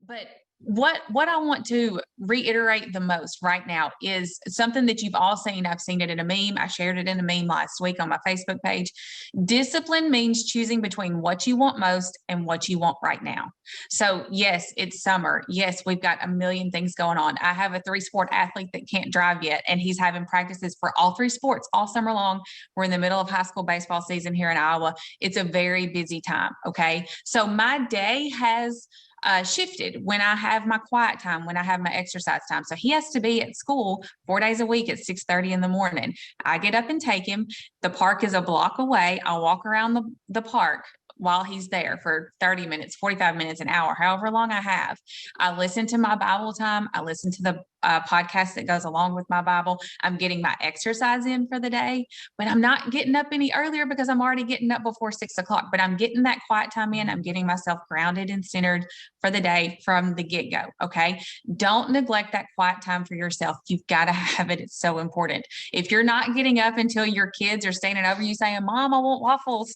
But what I want to reiterate the most right now is something that you've all seen. I've seen it in a meme. I shared it in a meme last week on my Facebook page. Discipline means choosing between what you want most and what you want right now. So yes, it's summer. Yes, we've got a million things going on. I have a 3-sport athlete that can't drive yet, and he's having practices for all 3 sports all summer long. We're in the middle of high school baseball season here in Iowa. It's a very busy time. Okay. So my day has shifted when I have my quiet time, when I have my exercise time. So he has to be at school 4 days a week at 6:30 in the morning. I get up and take him. The park is a block away. I'll walk around the park while he's there for 30 minutes, 45 minutes, an hour, however long I have. I listen to my Bible time. I listen to the podcast that goes along with my Bible. I'm getting my exercise in for the day, but I'm not getting up any earlier because I'm already getting up before 6 o'clock, but I'm getting that quiet time in. I'm getting myself grounded and centered for the day from the get-go. Okay. Don't neglect that quiet time for yourself. You've got to have it. It's so important. If you're not getting up until your kids are standing over you saying, Mom, I want waffles,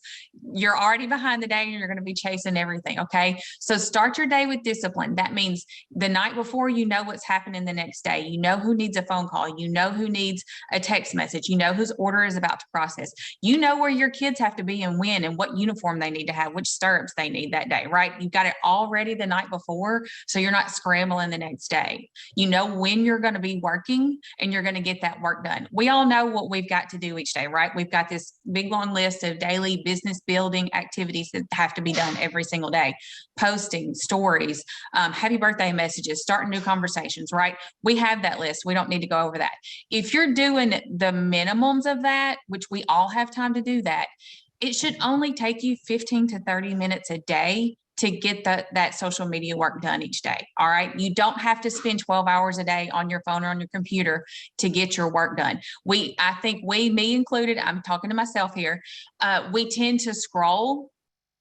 you're already behind the day and you're going to be chasing everything. Okay. So start your day with discipline. That means the night before, you know what's happening the next day. You know who needs a phone call. You know who needs a text message. You know whose order is about to process. You know where your kids have to be and when and what uniform they need to have, which stirrups they need that day, right? You've got it all ready the night before, so you're not scrambling the next day. You know when you're going to be working and you're going to get that work done. We all know what we've got to do each day, right? We've got this big long list of daily business building activities that have to be done every single day. Posting stories, happy birthday messages, starting new conversations, right? We have that list. We don't need to go over that. If you're doing the minimums of that, which we all have time to do that, it should only take you 15 to 30 minutes a day to get that social media work done each day. All right. You don't have to spend 12 hours a day on your phone or on your computer to get your work done. I think me included, I'm talking to myself here. We tend to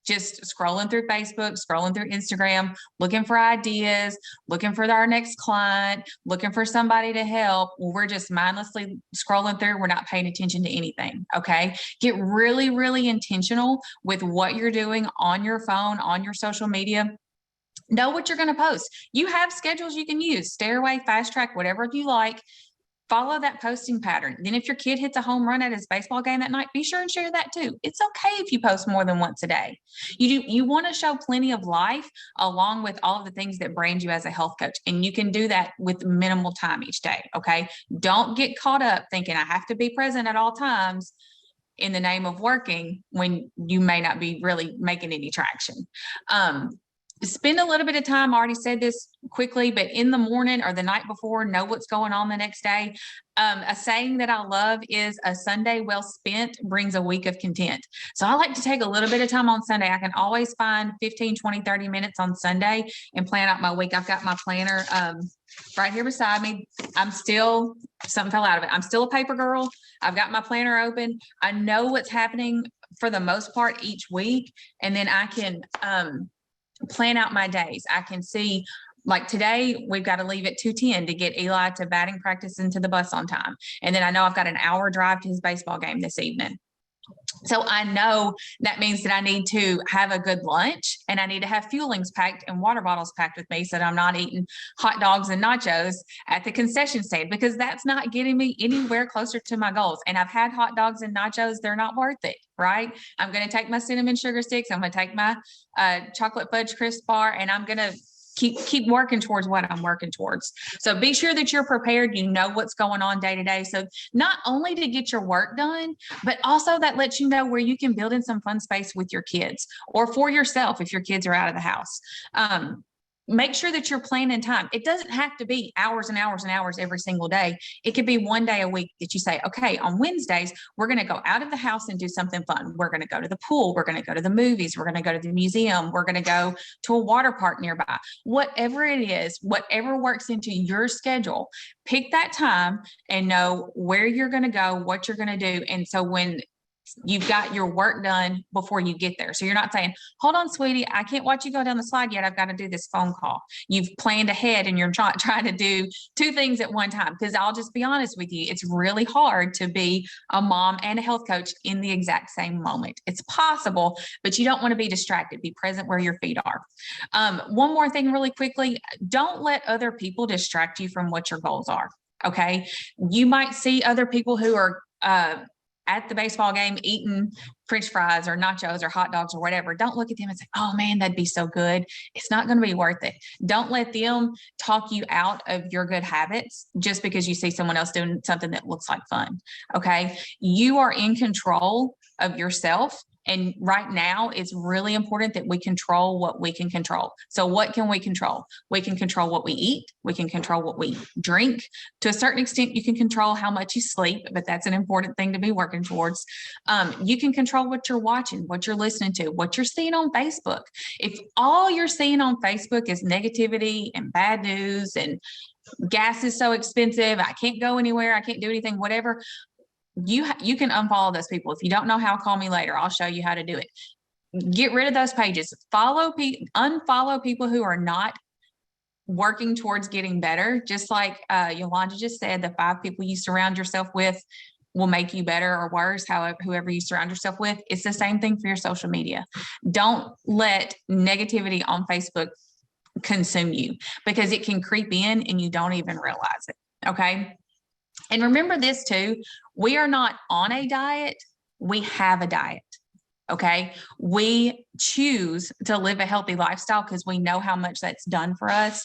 just scrolling through Facebook, scrolling through Instagram, looking for ideas, looking for our next client, looking for somebody to help. We're just mindlessly scrolling through. We're not paying attention to anything. Okay. Get really, really intentional with what you're doing on your phone, on your social media. Know what you're going to post. You have schedules you can use, Stairway, Fast Track, whatever you like. Follow that posting pattern. Then if your kid hits a home run at his baseball game that night, be sure and share that too. It's okay if you post more than once a day. You want to show plenty of life along with all of the things that brand you as a health coach. And you can do that with minimal time each day. Okay. Don't get caught up thinking I have to be present at all times in the name of working when you may not be really making any traction. Spend a little bit of time, I already said this quickly, but in the morning or the night before, know what's going on the next day. A saying that I love is a Sunday well spent brings a week of content. So I like to take a little bit of time on Sunday. I can always find 15, 20, 30 minutes on Sunday and plan out my week. I've got my planner right here beside me. Something fell out of it. I'm still a paper girl. I've got my planner open. I know what's happening for the most part each week. And then I can plan out my days. I can see, like today, we've got to leave at 2:10 to get Eli to batting practice into the bus on time. And then I know I've got an hour drive to his baseball game this evening. So I know that means that I need to have a good lunch and I need to have fuelings packed and water bottles packed with me so that I'm not eating hot dogs and nachos at the concession stand, because that's not getting me anywhere closer to my goals. And I've had hot dogs and nachos. They're not worth it, right? I'm going to take my cinnamon sugar sticks. I'm going to take my chocolate fudge crisp bar, and I'm going to keep working towards what I'm working towards. So be sure that you're prepared. You know what's going on day to day. So not only to get your work done, but also that lets you know where you can build in some fun space with your kids or for yourself if your kids are out of the house. Make sure that you're planning time. It doesn't have to be hours and hours and hours every single day. It could be one day a week that you say, okay, on Wednesdays, we're going to go out of the house and do something fun. We're going to go to the pool. We're going to go to the movies. We're going to go to the museum. We're going to go to a water park nearby. Whatever it is, whatever works into your schedule, pick that time and know where you're going to go, what you're going to do. And so when you've got your work done before you get there. So you're not saying, hold on, sweetie, I can't watch you go down the slide yet. I've got to do this phone call. You've planned ahead and you're trying to do two things at one time. Because I'll just be honest with you, it's really hard to be a mom and a health coach in the exact same moment. It's possible, but you don't want to be distracted. Be present where your feet are. One more thing really quickly, don't let other people distract you from what your goals are. Okay. You might see other people who are at the baseball game eating French fries or nachos or hot dogs or whatever. Don't look at them and say, oh man, that'd be so good. It's not going to be worth it. Don't let them talk you out of your good habits just because you see someone else doing something that looks like fun. Okay. You are in control of yourself. And right now, it's really important that we control what we can control. So what can we control? We can control what we eat. We can control what we drink. To a certain extent, you can control how much you sleep, but that's an important thing to be working towards. You can control what you're watching, what you're listening to, what you're seeing on Facebook. If all you're seeing on Facebook is negativity and bad news and gas is so expensive, I can't go anywhere, I can't do anything, whatever, you can unfollow those people. If you don't know how, call me later. I'll show you how to do it. Get rid of those pages. Unfollow people who are not working towards getting better. Just like Yolanda just said, the 5 people you surround yourself with will make you better or worse, whoever you surround yourself with. It's the same thing for your social media. Don't let negativity on Facebook consume you, because it can creep in and you don't even realize it. Okay. And remember this too, we are not on a diet, we have a diet. Okay. We choose to live a healthy lifestyle because we know how much that's done for us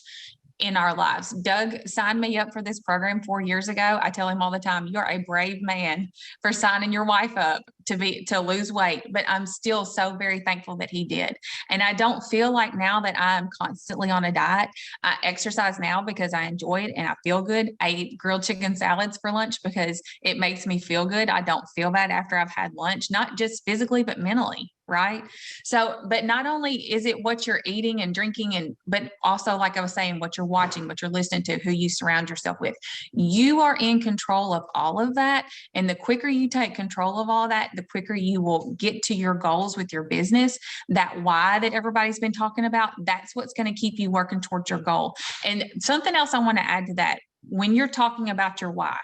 in our lives. Doug signed me up for this program 4 years ago. I tell him all the time, you're a brave man for signing your wife up to lose weight, but I'm still so very thankful that he did. And I don't feel like now that I'm constantly on a diet. I exercise now because I enjoy it and I feel good. I eat grilled chicken salads for lunch because it makes me feel good. I don't feel bad after I've had lunch, not just physically, but mentally. Right. So, but not only is it what you're eating and drinking, but also, like I was saying, what you're watching, what you're listening to, who you surround yourself with. You are in control of all of that. And the quicker you take control of all that, the quicker you will get to your goals with your business. That why that everybody's been talking about, that's what's going to keep you working towards your goal. And something else I want to add to that, when you're talking about your why,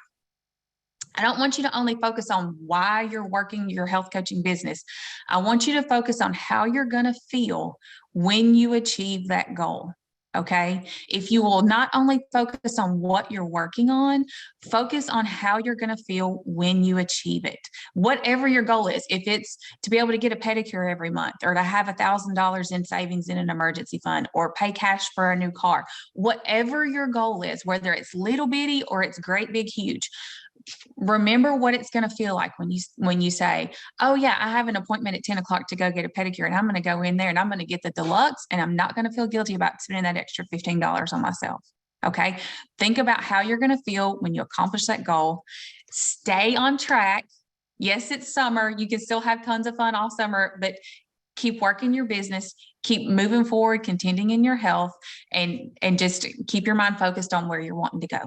I don't want you to only focus on why you're working your health coaching business. I want you to focus on how you're going to feel when you achieve that goal. Okay. If you will not only focus on what you're working on, focus on how you're going to feel when you achieve it. Whatever your goal is, if it's to be able to get a pedicure every month, or to have $1,000 in savings in an emergency fund, or pay cash for a new car, whatever your goal is, whether it's little bitty or it's great, big, huge, remember what it's going to feel like when you say, oh yeah, I have an appointment at 10 o'clock to go get a pedicure, and I'm going to go in there and I'm going to get the deluxe, and I'm not going to feel guilty about spending that extra $15 on myself. Okay. Think about how you're going to feel when you accomplish that goal. Stay on track. Yes, it's summer. You can still have tons of fun all summer, but keep working your business, keep moving forward, contending in your health, and just keep your mind focused on where you're wanting to go.